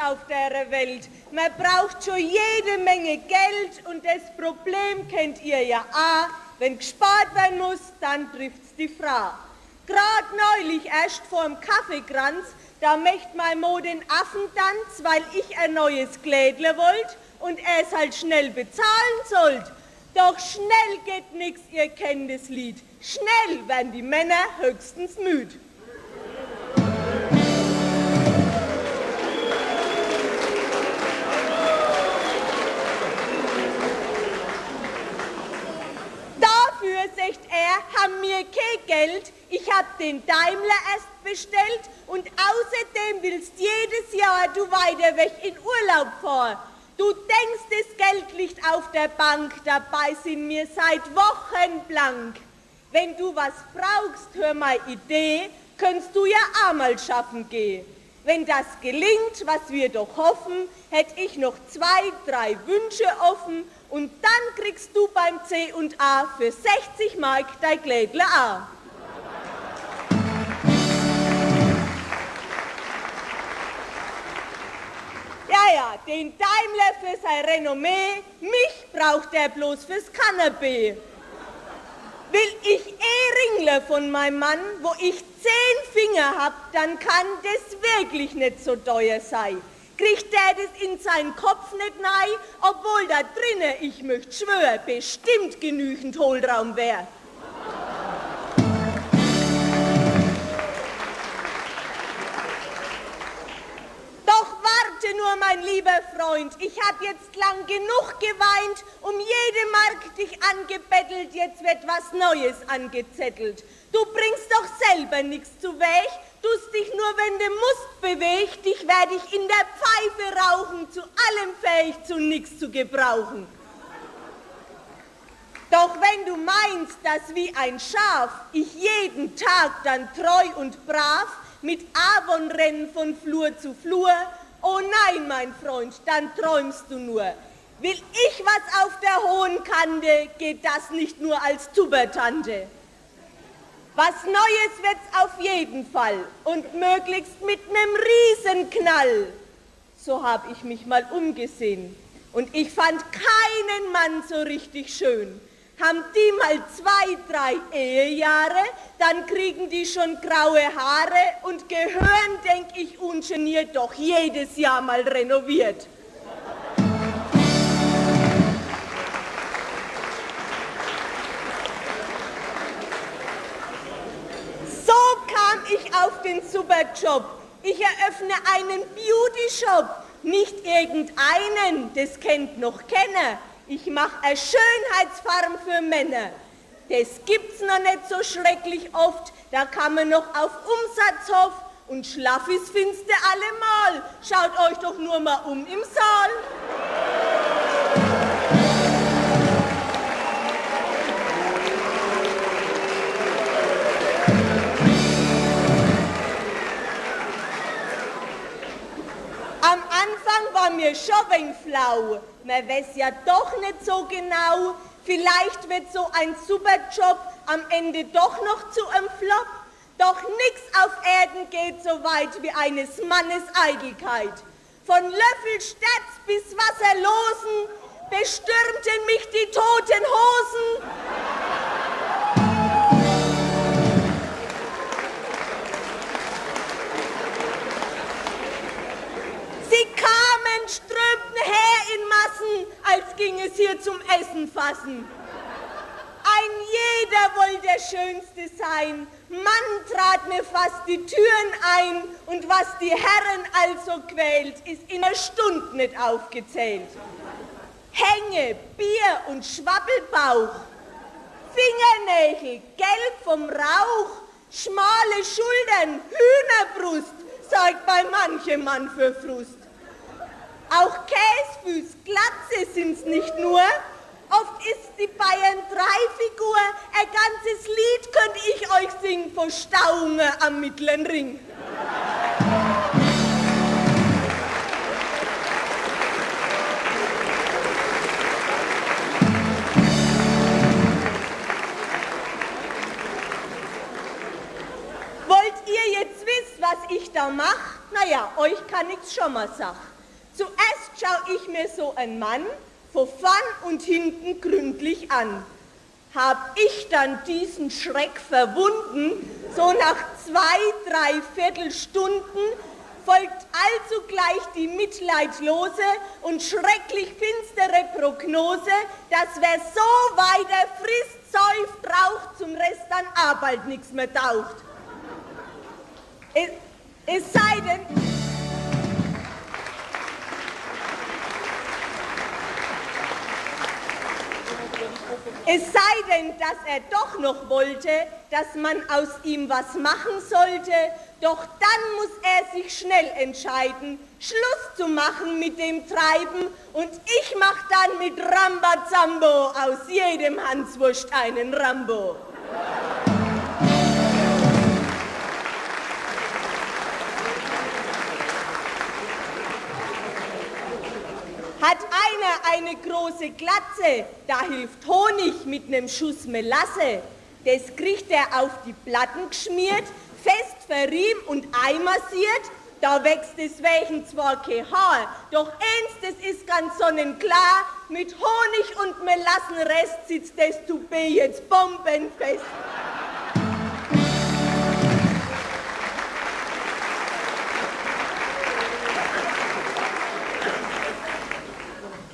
auf der Welt. Man braucht schon jede Menge Geld und das Problem kennt ihr ja auch. Wenn gespart werden muss, dann trifft's die Frau. Gerade neulich erst vorm Kaffeekranz, da möcht mein Mo den Affentanz, weil ich ein neues Glädle wollt und er es halt schnell bezahlen sollt. Doch schnell geht nix, ihr kennt das Lied. Schnell werden die Männer höchstens müd. Dafür, sagt er, haben wir kein Geld. Ich hab den Daimler erst bestellt und außerdem willst jedes Jahr du weiter weg in Urlaub fahren. Du denkst, das Geld liegt auf der Bank, dabei sind wir seit Wochen blank. Wenn du was brauchst, hör mal Idee, könntest du ja auch mal schaffen gehen. Wenn das gelingt, was wir doch hoffen, hätt ich noch 2, 3 Wünsche offen und dann kriegst du beim C&A für 60 Mark dein Glädle auch. Ja, den Daimler für sein Renommee, mich braucht er bloß fürs Kanapee. Will ich ringle von meinem Mann, wo ich 10 Finger hab, dann kann das wirklich nicht so teuer sein. Kriegt der das in seinen Kopf nicht rein, obwohl da drinnen, ich möcht schwören, bestimmt genügend Hohlraum wär. Nur, mein lieber Freund, ich hab jetzt lang genug geweint, um jede Mark dich angebettelt, jetzt wird was Neues angezettelt. Du bringst doch selber nichts zu Weg, tust dich nur, wenn du musst, bewegt, dich werd ich in der Pfeife rauchen, zu allem fähig, zu nix zu gebrauchen. Doch wenn du meinst, dass wie ein Schaf ich jeden Tag dann treu und brav mit Avon renn von Flur zu Flur, oh nein, mein Freund, dann träumst du nur. Will ich was auf der hohen Kante, geht das nicht nur als Tubertante. Was Neues wird's auf jeden Fall und möglichst mit nem Riesenknall. So hab ich mich mal umgesehen und ich fand keinen Mann so richtig schön. Haben die mal 2, 3 Ehejahre, dann kriegen die schon graue Haare und gehören, denk ich, ungeniert doch jedes Jahr mal renoviert. So kam ich auf den Superjob. Ich eröffne einen Beauty-Shop, nicht irgendeinen, das kennt noch keiner. Ich mach eine Schönheitsfarm für Männer. Das gibt's noch nicht so schrecklich oft, da kann man noch auf Umsatz hoffen und Schlaffis findest du allemal. Schaut euch doch nur mal um im Saal. Am Anfang war mir schon ein wenig flau. Man weiß ja doch nicht so genau. Vielleicht wird so ein Superjob am Ende doch noch zu einem Flop. Doch nix auf Erden geht so weit wie eines Mannes Eitelkeit. Von Löffelsterz bis Wasserlosen bestürmten mich die toten Hosen. Sie kamen, strömten her in Massen, als ging es hier zum Essen fassen. Ein jeder wollte der Schönste sein, Mann trat mir fast die Türen ein und was die Herren also quält, ist in einer Stunde nicht aufgezählt. Hänge, Bier und Schwabbelbauch, Fingernägel, gelb vom Rauch, schmale Schultern, Hühnerbrust, sorgt bei manchem Mann für Frust. Auch Käsfüß, Glatze sind's nicht nur, oft ist die Bayern 3-Figur, ein ganzes Lied könnte ich euch singen von Stauungen am Mittleren Ring. Wollt ihr jetzt wissen, was ich da mach? Naja, euch kann ich's schon mal sagen. Zuerst schau ich mir so einen Mann von vorn und hinten gründlich an. Hab ich dann diesen Schreck verwunden, so nach 2, 3 Stunden folgt also gleich die mitleidlose und schrecklich finstere Prognose, dass wer so weiter frisst, säuft, raucht, zum Rest dann bald nichts mehr taucht. Es sei denn... Es sei denn, dass er doch noch wollte, dass man aus ihm was machen sollte, doch dann muss er sich schnell entscheiden, Schluss zu machen mit dem Treiben, und ich mach dann mit Rambazambo aus jedem Hanswurst einen Rambo. Hat einer eine große Glatze, da hilft Honig mit nem Schuss Melasse. Das kriegt er auf die Platten geschmiert, fest verriemt und einmassiert. Da wächst deswegen zwar kein Haar, doch eins, das ist ganz sonnenklar, mit Honig und Melassenrest sitzt das Toupet jetzt bombenfest.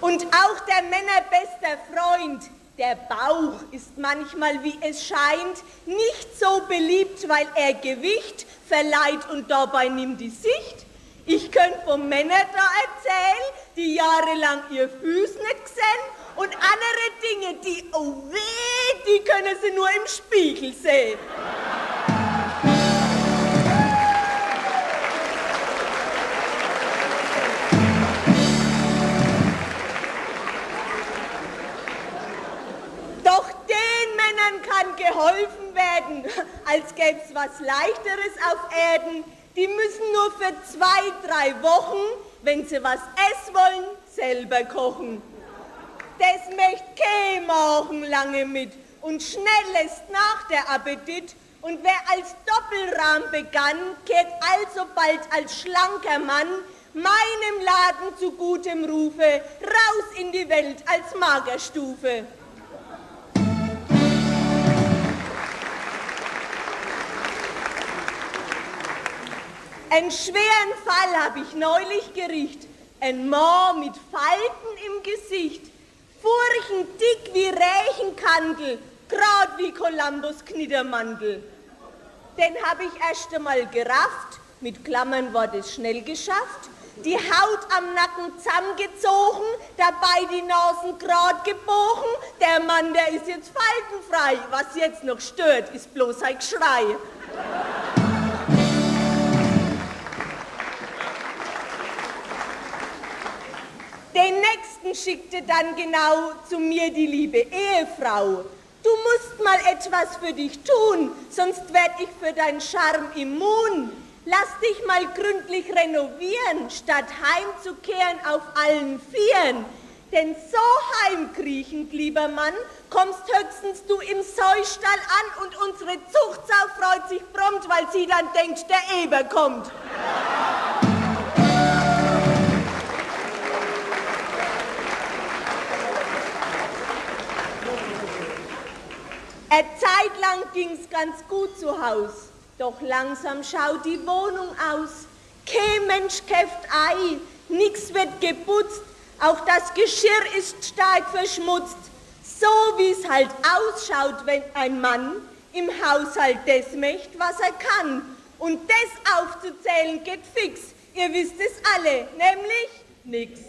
Und auch der Männerbester Freund, der Bauch, ist manchmal, wie es scheint, nicht so beliebt, weil er Gewicht verleiht und dabei nimmt die Sicht. Ich könnte von Männern da erzählen, die jahrelang ihr Füß nicht gesehen, und andere Dinge, die, oh weh, die können sie nur im Spiegel sehen. Doch den Männern kann geholfen werden, als gäb's was Leichteres auf Erden. Die müssen nur für 2, 3 Wochen, wenn sie was essen wollen, selber kochen. Das möcht kein machen lange mit, und schnell lässt nach der Appetit. Und wer als Doppelrahm begann, kehrt alsobald als schlanker Mann meinem Laden zu gutem Rufe raus in die Welt als Magerstufe. Einen schweren Fall habe ich neulich gericht. Ein Mann mit Falten im Gesicht, furchendick wie Rächenkandel, grad wie Columbus Knittermandel. Den habe ich erst einmal gerafft, mit Klammern war das schnell geschafft, die Haut am Nacken zusammengezogen, dabei die Nasen grad gebogen. Der Mann, der ist jetzt faltenfrei, was jetzt noch stört, ist bloß ein Geschrei. Den nächsten schickte dann genau zu mir die liebe Ehefrau. Du musst mal etwas für dich tun, sonst werd ich für deinen Charme immun. Lass dich mal gründlich renovieren, statt heimzukehren auf allen Vieren. Denn so heimkriechend, lieber Mann, kommst höchstens du im Säustall an, und unsere Zuchtsau freut sich prompt, weil sie dann denkt, der Eber kommt. Eine Zeit lang ging's ganz gut zu Haus, doch langsam schaut die Wohnung aus. Kein Mensch käft Ei, nix wird geputzt, auch das Geschirr ist stark verschmutzt. So wie's halt ausschaut, wenn ein Mann im Haushalt das möcht, was er kann. Und das aufzuzählen geht fix, ihr wisst es alle, nämlich nix.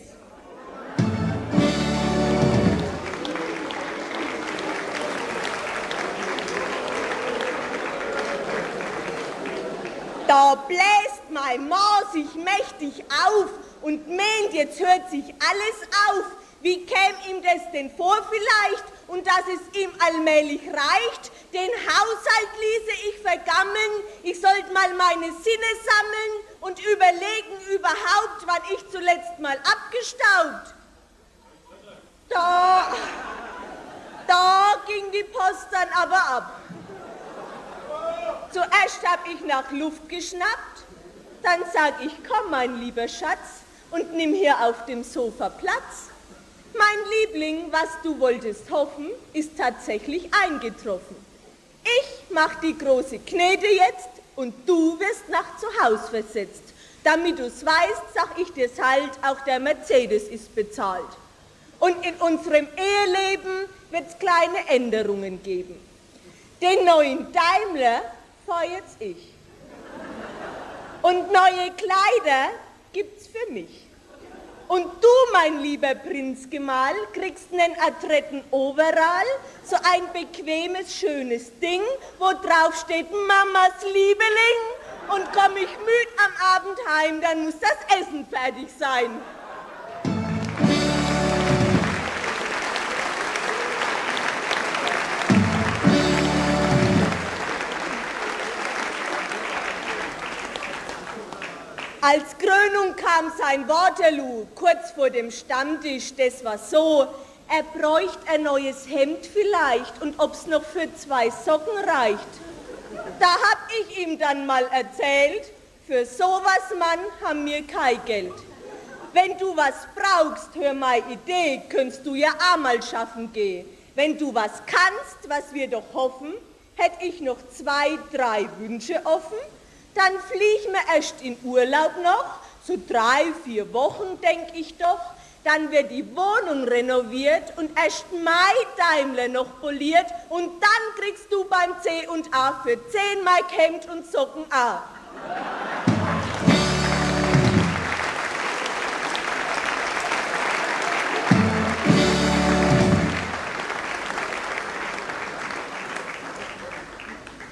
Da bläst mein Mann sich mächtig auf und meint, jetzt hört sich alles auf. Wie käm ihm das denn vor vielleicht? Und dass es ihm allmählich reicht? Den Haushalt ließe ich vergammeln, ich sollte mal meine Sinne sammeln und überlegen überhaupt, wann ich zuletzt mal abgestaubt. Da ging die Post dann aber ab. Zuerst hab ich nach Luft geschnappt, dann sag ich, komm mein lieber Schatz, und nimm hier auf dem Sofa Platz. Mein Liebling, was du wolltest hoffen, ist tatsächlich eingetroffen. Ich mach die große Knete jetzt und du wirst nach zu Haus versetzt. Damit du's weißt, sag ich dir's halt, auch der Mercedes ist bezahlt. Und in unserem Eheleben wird's kleine Änderungen geben. Den neuen Daimler fahr jetzt ich. Und neue Kleider gibt's für mich. Und du, mein lieber Prinzgemahl, kriegst nen adretten Overall, so ein bequemes, schönes Ding, wo drauf steht Mamas Liebeling. Und komm ich müd am Abend heim, dann muss das Essen fertig sein. Als Krönung kam sein Waterloo, kurz vor dem Stammtisch, das war so, er bräucht ein neues Hemd vielleicht und ob's noch für 2 Socken reicht. Da hab ich ihm dann mal erzählt, für sowas, Mann, haben wir kein Geld. Wenn du was brauchst, hör meine Idee, könntest du ja auch mal schaffen gehen. Wenn du was kannst, was wir doch hoffen, hätt ich noch 2, 3 Wünsche offen. Dann fliegen wir erst in Urlaub noch, so 3, 4 Wochen, denk ich doch. Dann wird die Wohnung renoviert und erst mein Daimler noch poliert und dann kriegst du beim C&A für 10 Mark Hemd und Socken A.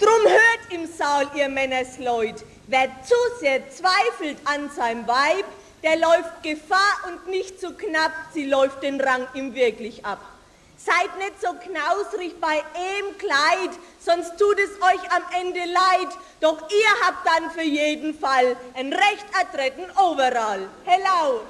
Drum hört im Saal, ihr Männersleut, wer zu sehr zweifelt an seinem Weib, der läuft Gefahr und nicht so knapp, sie läuft den Rang ihm wirklich ab. Seid nicht so knausrig bei Kleid, sonst tut es euch am Ende leid, doch ihr habt dann für jeden Fall einen recht adretten Overall. Hello!